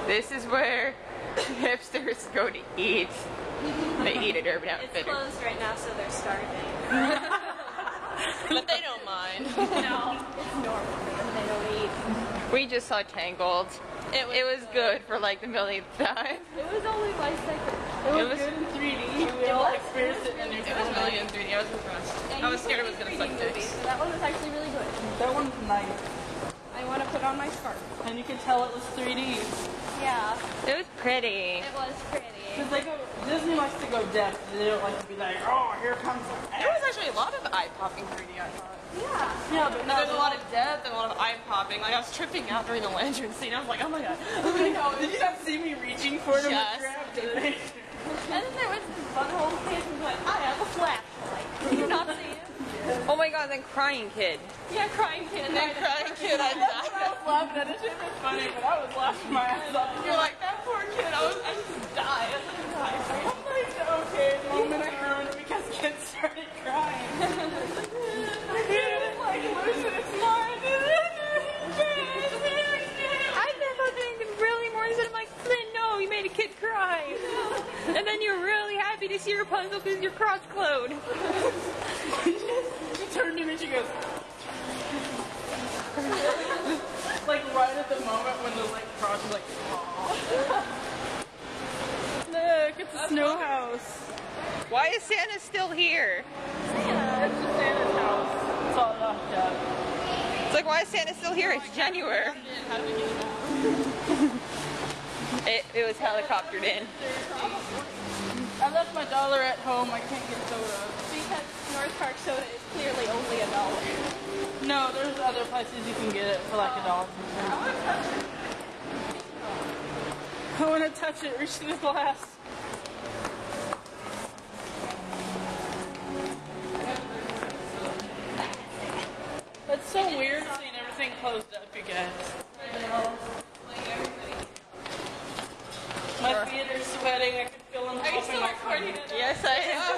This is where hipsters go to eat. They eat at Urban It's Outfitters. closed right now, so they're starving. But they don't mind. No, it's normal for them. They don't eat. We just saw Tangled. It was good for like the millionth time. It was only my second. It was good in 3D. We all experienced it in your It was really in 3D. I was impressed. I was scared it was gonna suck dicks. So that one was actually really good. That one's nice. I want to put on my scarf. And you can tell it was 3D. Yeah, It was pretty. it was pretty. Because they go, Disney likes to go depth. They don't like to be like, oh, here comes the There was actually a lot of eye-popping 3D, I thought. Yeah. Yeah, but There's a lot of depth and a lot of eye-popping. Like, I was tripping out during the lantern scene. I was like, oh my god. Did you not see me reaching for it? Yes. Grabbed it. And then there was this butthole kid who was like, I have a flashlight. Did you not see him? Oh my god, then Crying Kid. Yeah, crying kid. And then Crying Kid, I That's died. what I was laughing at. It should have been funny, but I was laughing my ass off. You're like, that poor kid. I just died. I'm like, okay, moment I ruined it because kids started crying. It's like losing its mind. I never think really more than I'm like, Flynn, no, you made a kid cry. And then you're really happy to see Rapunzel because your crotch glowed. She turned to me and she goes, like right at the moment when the like cross was like, aww. Look, it's a snow house. Why is Santa still here? It's just Santa's house. It's all locked up. It's like, why is Santa still here? It's January. How do we get it out? It was helicoptered in. I left my dollar at home. I can't get soda. Because North Park soda is clearly only $1. No, there's other places you can get it for like $1. I want to touch it. Reach to the glass. It's so weird seeing everything closed up, you guys. My feet are sweating. I can feel them popping my feet. Yes, I am.